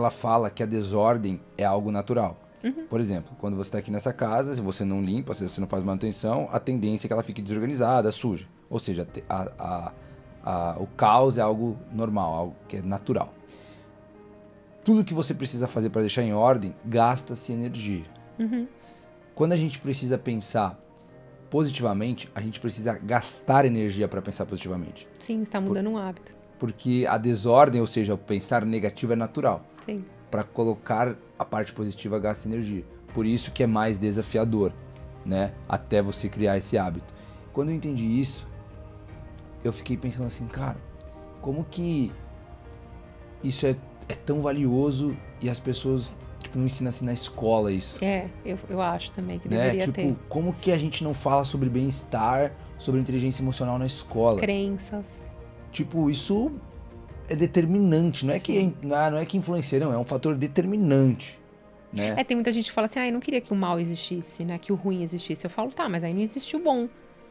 ela fala que a desordem é algo natural. Por exemplo, quando você está aqui nessa casa, se você não limpa, se você não faz manutenção, a tendência é que ela fique desorganizada, suja. Ou seja, o caos é algo normal, algo que é natural. Tudo que você precisa fazer para deixar em ordem, gasta-se energia. Quando a gente precisa pensar positivamente, a gente precisa gastar energia para pensar positivamente. Sim, está mudando um hábito. Porque a desordem, ou seja, o pensar negativo é natural. Sim. Para colocar a parte positiva gasta energia. Por isso que é mais desafiador, né? Até você criar esse hábito. Quando eu entendi isso, eu fiquei pensando assim, cara, como que isso é tão valioso e as pessoas não ensinam assim na escola isso? Eu acho também que né? deveria ter. Como que a gente não fala sobre bem-estar, sobre inteligência emocional na escola? Crenças. Isso é determinante, não é que influencia, não, é um fator determinante, né? Tem muita gente que fala assim, eu não queria que o mal existisse, né, que o ruim existisse. Eu falo, mas aí não existe o bom.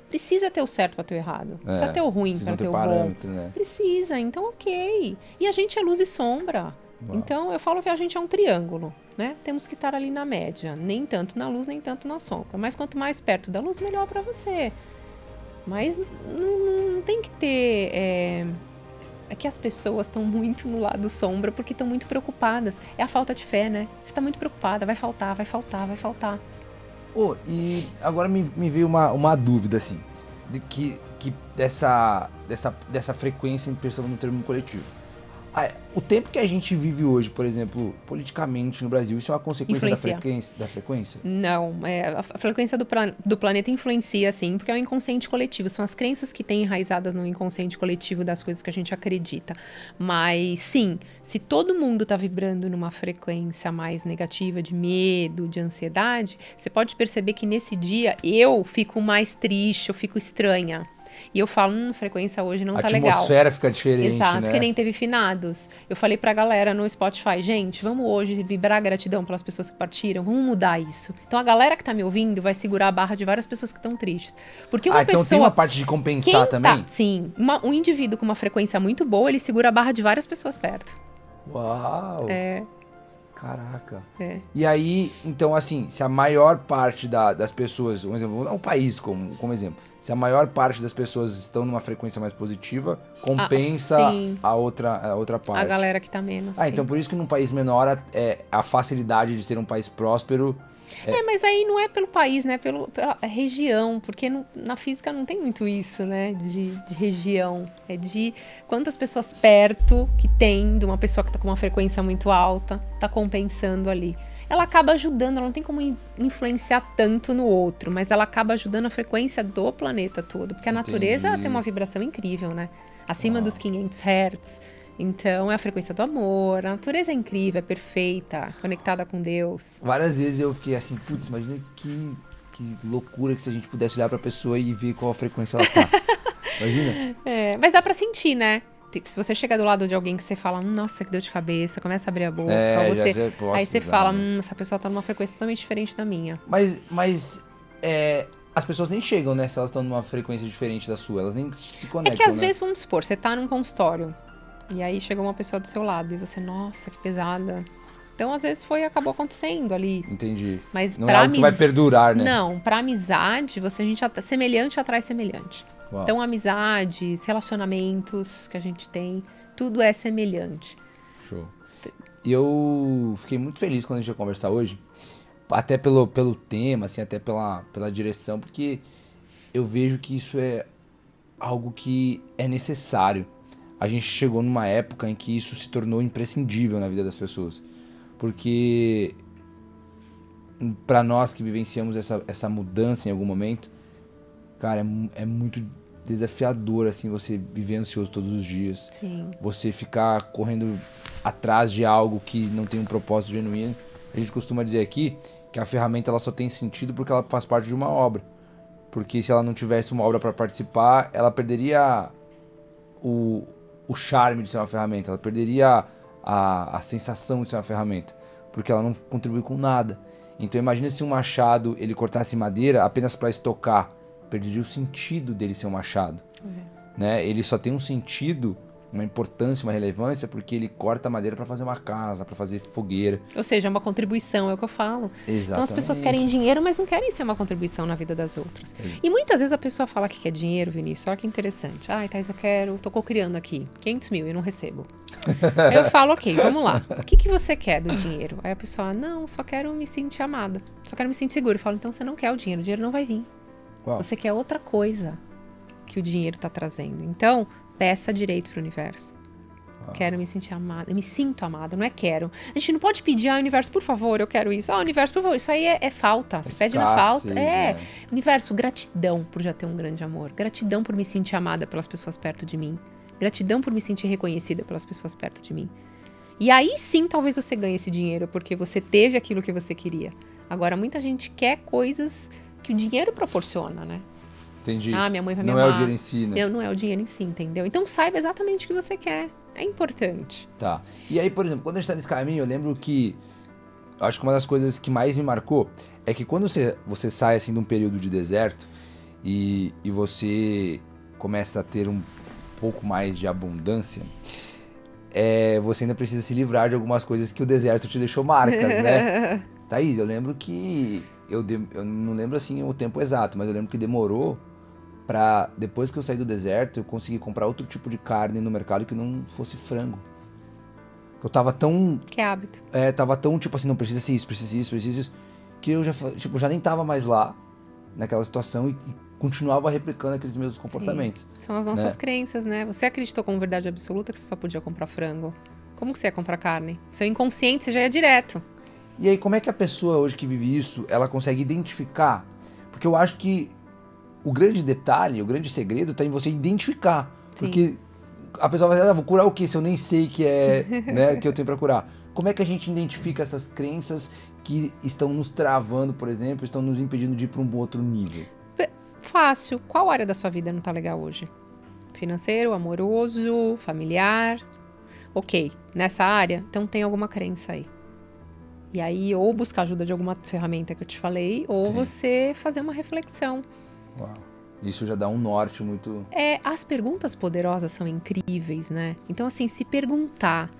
Precisa ter o certo para ter o errado. Precisa ter o ruim para ter o bom. Né? Precisa, então ok. E a gente é luz e sombra. Uau. Então eu falo que a gente é um triângulo, né? Temos que estar ali na média, nem tanto na luz, nem tanto na sombra. Mas quanto mais perto da luz, melhor para você. Mas não tem que ter... É que as pessoas estão muito no lado sombra porque estão muito preocupadas. É a falta de fé, né? Você está muito preocupada, vai faltar. E agora me veio uma dúvida, assim, de que dessa frequência em percepção no termo coletivo. O tempo que a gente vive hoje, por exemplo, politicamente no Brasil, isso é uma consequência da frequência? Não, a frequência do planeta influencia, sim, porque é o inconsciente coletivo, são as crenças que têm enraizadas no inconsciente coletivo das coisas que a gente acredita. Mas, sim, se todo mundo está vibrando numa frequência mais negativa, de medo, de ansiedade, você pode perceber que nesse dia eu fico mais triste, eu fico estranha. E eu falo, frequência hoje não tá legal. A atmosfera fica diferente, exato, né? Porque nem teve finados. Eu falei pra galera no Spotify, gente, vamos hoje vibrar gratidão pelas pessoas que partiram, vamos mudar isso. Então a galera que tá me ouvindo vai segurar a barra de várias pessoas que estão tristes. Porque uma pessoa... Então tem uma parte de compensar também? Sim, um indivíduo com uma frequência muito boa, ele segura a barra de várias pessoas perto. Uau! Caraca. E aí, então assim, se a maior parte das pessoas, um exemplo, vou dar um país como exemplo, se a maior parte das pessoas estão numa frequência mais positiva, compensa a outra parte. A galera que tá menos. Então por isso que num país menor a facilidade de ser um país próspero... mas aí não é pelo país, né? Pela região, porque na física não tem muito isso, né? De região. É de quantas pessoas perto que tem de uma pessoa que tá com uma frequência muito alta, tá compensando ali. Ela acaba ajudando, ela não tem como influenciar tanto no outro, mas ela acaba ajudando a frequência do planeta todo, porque a natureza tem uma vibração incrível, né? Acima dos 500 Hz. Então, é a frequência do amor, a natureza é incrível, é perfeita, conectada com Deus. Várias vezes eu fiquei assim, imagina que loucura que se a gente pudesse olhar pra pessoa e ver qual a frequência ela tá. Imagina? Mas dá pra sentir, né? Se você chegar do lado de alguém que você fala, nossa, que dor de cabeça, começa a abrir a boca, aí você fala, essa pessoa tá numa frequência totalmente diferente da minha. Mas as pessoas nem chegam, né, se elas estão numa frequência diferente da sua, elas nem se conectam, que às vezes, vamos supor, você tá num consultório, e aí chegou uma pessoa do seu lado, e você, nossa, que pesada. Então, às vezes, acabou acontecendo ali. Entendi. Mas não é algo que vai perdurar, né? Não, pra amizade, semelhante atrai semelhante. Uau. Então, amizades, relacionamentos que a gente tem, tudo é semelhante. Show. E eu fiquei muito feliz quando a gente ia conversar hoje, até pelo tema, assim, até pela direção, porque eu vejo que isso é algo que é necessário. A gente chegou numa época em que isso se tornou imprescindível na vida das pessoas. Porque para nós que vivenciamos essa mudança em algum momento, cara, é muito desafiador, assim, você viver ansioso todos os dias. Sim. Você ficar correndo atrás de algo que não tem um propósito genuíno. A gente costuma dizer aqui que a ferramenta ela só tem sentido porque ela faz parte de uma obra. Porque se ela não tivesse uma obra para participar, ela perderia o charme de ser uma ferramenta, ela perderia a sensação de ser uma ferramenta, porque ela não contribui com nada. Então imagina se um machado ele cortasse madeira apenas para estocar, perderia o sentido dele ser um machado. Né? Ele só tem um sentido uma importância, uma relevância, porque ele corta madeira para fazer uma casa, para fazer fogueira. Ou seja, é uma contribuição, é o que eu falo. Exatamente. Então as pessoas querem dinheiro, mas não querem ser uma contribuição na vida das outras. E muitas vezes a pessoa fala que quer dinheiro, Vinícius, olha que interessante. Ai, Thais, tô cocriando aqui 500 mil e não recebo. Aí eu falo, ok, vamos lá. O que você quer do dinheiro? Aí a pessoa, não, só quero me sentir amada. Só quero me sentir segura. Eu falo, então você não quer o dinheiro não vai vir. Uau. Você quer outra coisa que o dinheiro está trazendo. Então, peça direito para o universo. Quero me sentir amada. Eu me sinto amada, não é quero. A gente não pode pedir, universo, por favor, eu quero isso. Universo, por favor, isso aí é falta. Você pede na falta. Universo, gratidão por já ter um grande amor. Gratidão por me sentir amada pelas pessoas perto de mim. Gratidão por me sentir reconhecida pelas pessoas perto de mim. E aí sim, talvez você ganhe esse dinheiro, porque você teve aquilo que você queria. Agora, muita gente quer coisas que o dinheiro proporciona, né? Entendi. Minha mãe vai me amar. Não é o dinheiro em si, né? Não é o dinheiro em si, entendeu? Então saiba exatamente o que você quer. É importante. Tá. E aí, por exemplo, quando a gente tá nesse caminho, eu lembro que... Acho que uma das coisas que mais me marcou é que quando você sai, assim, de um período de deserto e você começa a ter um pouco mais de abundância, você ainda precisa se livrar de algumas coisas que o deserto te deixou marcas, né? Thaís, eu lembro que... Eu não lembro, assim, o tempo exato, mas eu lembro que demorou pra, depois que eu saí do deserto, eu consegui comprar outro tipo de carne no mercado que não fosse frango. Eu tava tão... Que hábito. Tava tão, tipo assim, não, precisa ser isso, que eu já nem tava mais lá, naquela situação, e continuava replicando aqueles mesmos comportamentos. Sim. São as nossas crenças, né? Você acreditou como verdade absoluta que você só podia comprar frango. Como que você ia comprar carne? Seu inconsciente, você já ia direto. E aí, como é que a pessoa hoje que vive isso, ela consegue identificar? Porque eu acho que o grande detalhe, o grande segredo tá em você identificar. Sim. Porque a pessoa vai dizer, vou curar o quê se eu nem sei que né, que eu tenho pra curar? Como é que a gente identifica essas crenças que estão nos travando, por exemplo, estão nos impedindo de ir para um outro nível? Fácil. Qual área da sua vida não tá legal hoje? Financeiro, amoroso, familiar? Ok, nessa área, então tem alguma crença aí. E aí, ou buscar ajuda de alguma ferramenta que eu te falei, ou Sim. você fazer uma reflexão. Uau. Isso já dá um norte muito... As perguntas poderosas são incríveis, né? Então, assim, se perguntar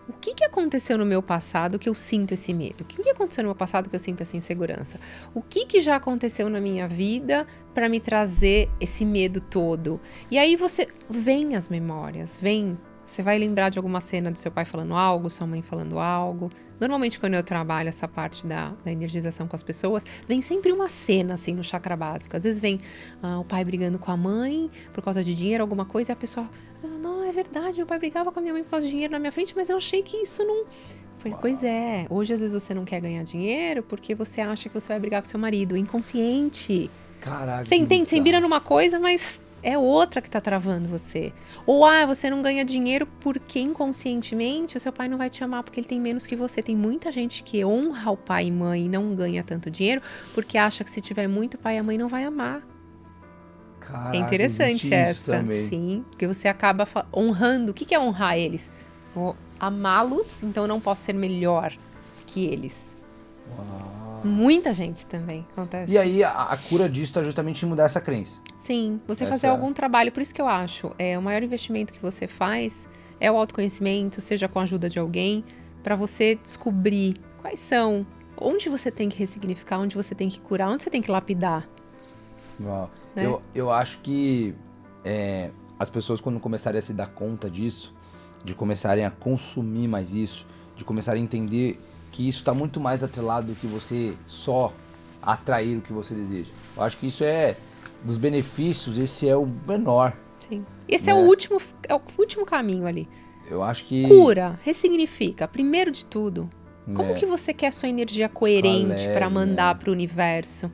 o que aconteceu no meu passado que eu sinto esse medo? O que aconteceu no meu passado que eu sinto essa insegurança? O que já aconteceu na minha vida para me trazer esse medo todo? E aí você vem as memórias, você vai lembrar de alguma cena do seu pai falando algo, sua mãe falando algo. Normalmente, quando eu trabalho essa parte da energização com as pessoas, vem sempre uma cena, assim, no chakra básico. Às vezes vem o pai brigando com a mãe por causa de dinheiro, alguma coisa, e a pessoa... Não, é verdade, meu pai brigava com a minha mãe por causa de dinheiro na minha frente, mas eu achei que isso não... Pois é, hoje às vezes você não quer ganhar dinheiro porque você acha que você vai brigar com seu marido. Inconsciente. Caraca, você entende? Você vira numa coisa, mas... é outra que tá travando você. Ou, você não ganha dinheiro porque inconscientemente o seu pai não vai te amar porque ele tem menos que você. Tem muita gente que honra o pai e mãe e não ganha tanto dinheiro porque acha que se tiver muito pai e a mãe não vai amar. Caraca, é interessante essa. Sim, porque você acaba honrando. O que é honrar eles? Amá-los, então eu não posso ser melhor que eles. Uau. Muita gente também acontece. E aí a cura disso está justamente em mudar essa crença. Sim, você fazer algum trabalho. Por isso que eu acho, o maior investimento que você faz é o autoconhecimento, seja com a ajuda de alguém, para você descobrir quais são, onde você tem que ressignificar, onde você tem que curar, onde você tem que lapidar. Uau. Né? Eu acho que as pessoas, quando começarem a se dar conta disso, de começarem a consumir mais isso, de começarem a entender que isso está muito mais atrelado do que você só atrair o que você deseja. Eu acho que isso dos benefícios, esse é o menor. Sim. Esse é o último caminho ali. Eu acho que... Cura, ressignifica. Primeiro de tudo, como que você quer a sua energia coerente para mandar para o universo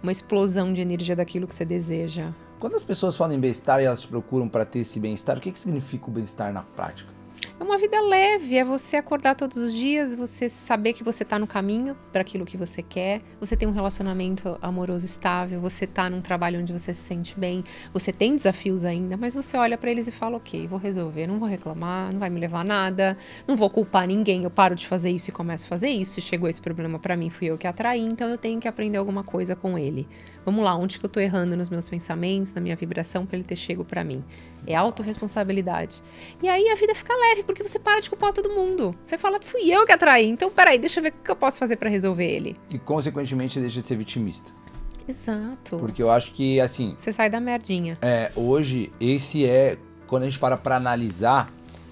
uma explosão de energia daquilo que você deseja? Quando as pessoas falam em bem-estar e elas te procuram para ter esse bem-estar, o que significa o bem-estar na prática? É uma vida leve, é você acordar todos os dias, você saber que você tá no caminho para aquilo que você quer, você tem um relacionamento amoroso estável, você tá num trabalho onde você se sente bem, você tem desafios ainda, mas você olha para eles e fala, ok, vou resolver, não vou reclamar, não vai me levar a nada, não vou culpar ninguém, eu paro de fazer isso e começo a fazer isso, se chegou esse problema para mim, fui eu que atraí, então eu tenho que aprender alguma coisa com ele. Vamos lá, onde que eu tô errando nos meus pensamentos, na minha vibração para ele ter chego para mim? É autorresponsabilidade. E aí a vida fica leve, porque você para de culpar todo mundo. Você fala, fui eu que atraí, então peraí, deixa eu ver o que eu posso fazer pra resolver ele. E, consequentemente, você deixa de ser vitimista. Exato. Porque eu acho que, assim... Você sai da merdinha. Hoje, esse é... Quando a gente para pra analisar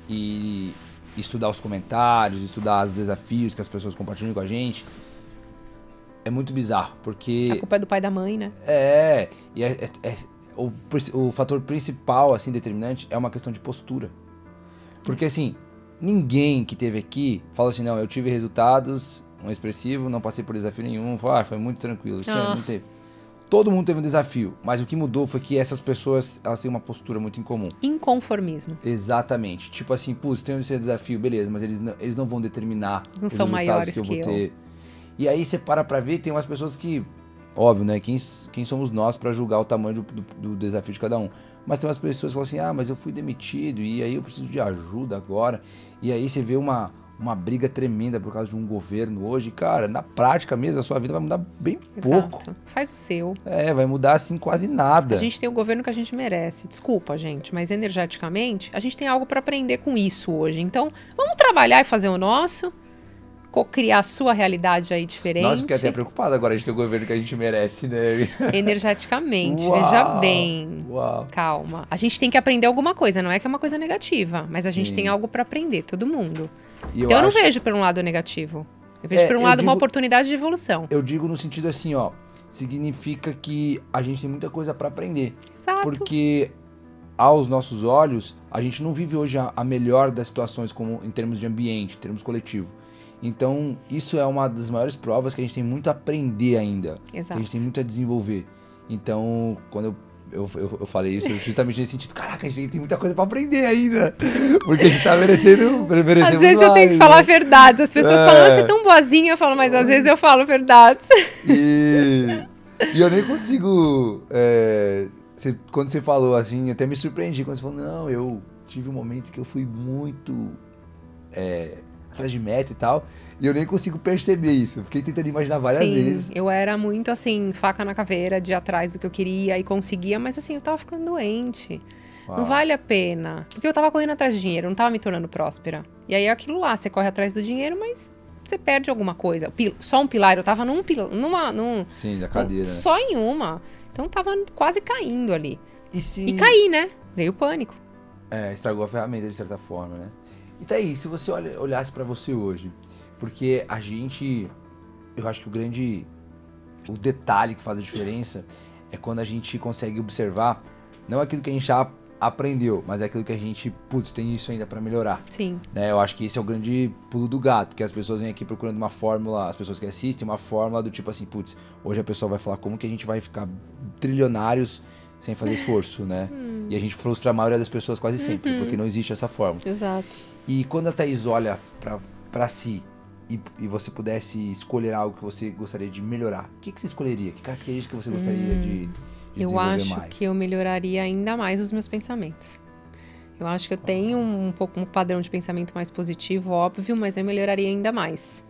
e estudar os comentários, estudar os desafios que as pessoas compartilham com a gente, é muito bizarro, porque... A culpa é do pai e da mãe, né? O fator principal, assim, determinante, é uma questão de postura. Porque, assim, ninguém que teve aqui falou assim, não, eu tive resultados, um expressivo, não passei por desafio nenhum, foi muito tranquilo. Isso não teve. Todo mundo teve um desafio, mas o que mudou foi que essas pessoas, elas têm uma postura muito incomum. Inconformismo. Exatamente. Tipo assim, putz, tem esse desafio, beleza, mas eles não vão determinar não os são resultados maiores que eu vou que ter. E aí você para pra ver, tem umas pessoas que... Óbvio, né? Quem somos nós pra julgar o tamanho do desafio de cada um? Mas tem umas pessoas que falam assim, mas eu fui demitido e aí eu preciso de ajuda agora. E aí você vê uma briga tremenda por causa de um governo hoje. Cara, na prática mesmo, a sua vida vai mudar bem pouco. Exato. Faz o seu. Vai mudar assim quase nada. A gente tem o governo que a gente merece. Desculpa, gente, mas energeticamente, a gente tem algo pra aprender com isso hoje. Então, vamos trabalhar e fazer o nosso. Criar a sua realidade aí diferente. Nossa, fiquei até preocupado agora de ter o governo que a gente merece, né? Energeticamente, Uau, veja bem. Uau. Calma. A gente tem que aprender alguma coisa, não é que é uma coisa negativa, mas a gente tem algo pra aprender, todo mundo. Então eu não vejo por um lado negativo. Eu vejo por um lado uma oportunidade de evolução. Eu digo no sentido assim, significa que a gente tem muita coisa pra aprender. Exato. Porque aos nossos olhos, a gente não vive hoje a melhor das situações como em termos de ambiente, em termos coletivo. Então, isso é uma das maiores provas que a gente tem muito a aprender ainda. Exato. Que a gente tem muito a desenvolver. Então, quando eu falei isso, justamente nesse sentido, caraca, a gente tem muita coisa pra aprender ainda. Porque a gente tá merecendo às vezes eu tenho que falar verdades. As pessoas falam, você é tão boazinha. Eu falo, mas às vezes eu falo verdades. E eu nem consigo... quando você falou assim, eu até me surpreendi. Quando você falou, não, eu tive um momento que eu fui muito... atrás de meta e tal, e eu nem consigo perceber isso. Eu fiquei tentando imaginar várias vezes. Eu era muito assim, faca na caveira, de ir atrás do que eu queria e conseguia, mas assim, eu tava ficando doente. Uau. Não vale a pena. Porque eu tava correndo atrás de dinheiro, eu não tava me tornando próspera. E aí é aquilo lá, você corre atrás do dinheiro, mas você perde alguma coisa. Só um pilar, eu tava Sim, da cadeira. Só em uma. Então tava quase caindo ali. E caí, né? Veio o pânico. Estragou a ferramenta de certa forma, né? E tá aí, se você olhasse pra você hoje, porque eu acho que o detalhe que faz a diferença é quando a gente consegue observar, não aquilo que a gente já aprendeu, mas é aquilo que a gente, tem isso ainda pra melhorar. Sim. Né? Eu acho que esse é o grande pulo do gato, porque as pessoas vêm aqui procurando uma fórmula, as pessoas que assistem, uma fórmula do tipo assim, hoje a pessoa vai falar como que a gente vai ficar trilionários sem fazer esforço, né? E a gente frustra a maioria das pessoas quase sempre, porque não existe essa fórmula. Exato. E quando a Thaís olha pra si e você pudesse escolher algo que você gostaria de melhorar, o que você escolheria? Que característica você gostaria de desenvolver mais? Eu acho que eu melhoraria ainda mais os meus pensamentos. Eu acho que eu tenho um padrão de pensamento mais positivo, óbvio, mas eu melhoraria ainda mais.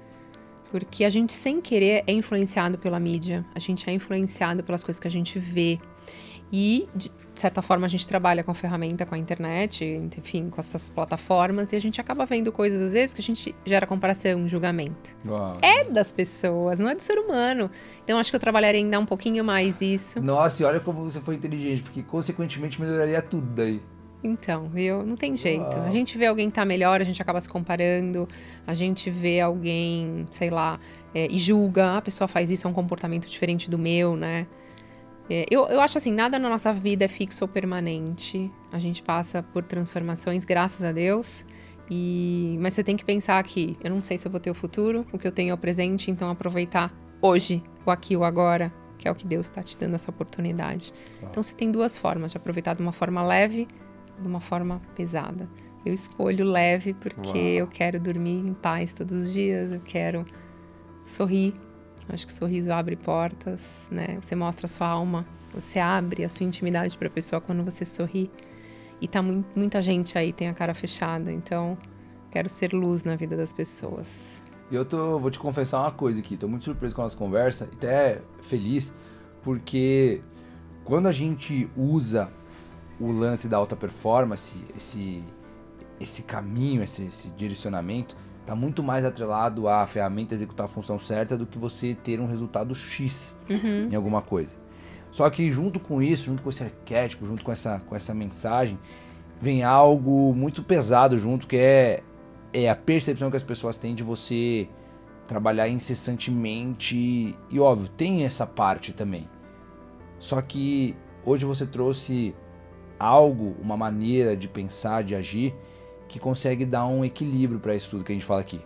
Porque a gente, sem querer, é influenciado pela mídia. A gente é influenciado pelas coisas que a gente vê. E, de certa forma, a gente trabalha com a ferramenta, com a internet, enfim, com essas plataformas, e a gente acaba vendo coisas, às vezes, que a gente gera comparação, julgamento. Uau. É das pessoas, não é do ser humano. Então, acho que eu trabalharia ainda um pouquinho mais isso. Nossa, e olha como você foi inteligente, porque, consequentemente, melhoraria tudo daí. Então, viu? Não tem jeito. Uau. A gente vê alguém que tá melhor, a gente acaba se comparando, a gente vê alguém, sei lá, e julga, a pessoa faz isso, é um comportamento diferente do meu, né? Eu acho assim, nada na nossa vida é fixo ou permanente. A gente passa por transformações, graças a Deus. Mas você tem que pensar que eu não sei se eu vou ter o futuro, o que eu tenho é o presente, então aproveitar hoje, o aqui, o agora, que é o que Deus está te dando essa oportunidade. Então você tem duas formas de aproveitar de uma forma leve, de uma forma pesada. Eu escolho leve porque Uau. eu quero dormir em paz todos os dias, eu quero sorrir. Acho que o sorriso abre portas, né? Você mostra a sua alma, você abre a sua intimidade para a pessoa quando você sorri. E tá muita gente aí tem a cara fechada, então quero ser luz na vida das pessoas. E vou te confessar uma coisa aqui, tô muito surpreso com a nossa conversa, e até feliz, porque quando a gente usa o lance da alta performance, esse caminho, esse direcionamento, tá muito mais atrelado à ferramenta executar a função certa do que você ter um resultado X em alguma coisa. Só que junto com isso, junto com esse arquétipo, junto com essa mensagem, vem algo muito pesado junto, que é a percepção que as pessoas têm de você trabalhar incessantemente. E óbvio, tem essa parte também. Só que hoje você trouxe algo, uma maneira de pensar, de agir, que consegue dar um equilíbrio para isso tudo que a gente fala aqui.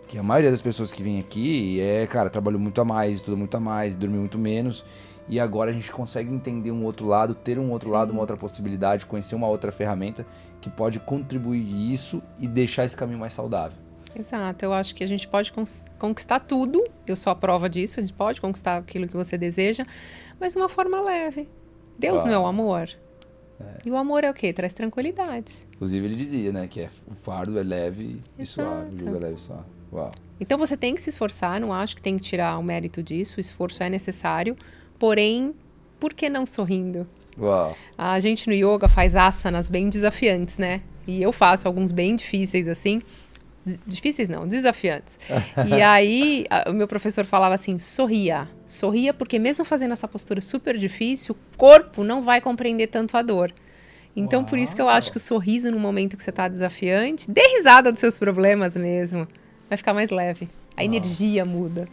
Que a maioria das pessoas que vem aqui trabalhou muito a mais, estuda muito a mais, dormiu muito menos. E agora a gente consegue entender um outro lado, ter um outro lado, uma outra possibilidade, conhecer uma outra ferramenta que pode contribuir isso e deixar esse caminho mais saudável. Exato, eu acho que a gente pode conquistar tudo, eu sou a prova disso, a gente pode conquistar aquilo que você deseja, mas de uma forma leve. Deus não é o amor? E o amor é o quê? Traz tranquilidade. Inclusive ele dizia, né, que o fardo é leve e suave, o jugo é leve e suave. Uau. Então você tem que se esforçar, não acho que tem que tirar o mérito disso, o esforço é necessário, porém, por que não sorrindo? Uau. A gente no yoga faz asanas bem desafiantes, né? E eu faço alguns bem difíceis assim, difíceis não, desafiantes. E aí o meu professor falava assim, sorria porque mesmo fazendo essa postura super difícil, o corpo não vai compreender tanto a dor. Então por isso que eu acho que o sorriso no momento que você está desafiante, dê risada dos seus problemas mesmo, vai ficar mais leve, a energia muda.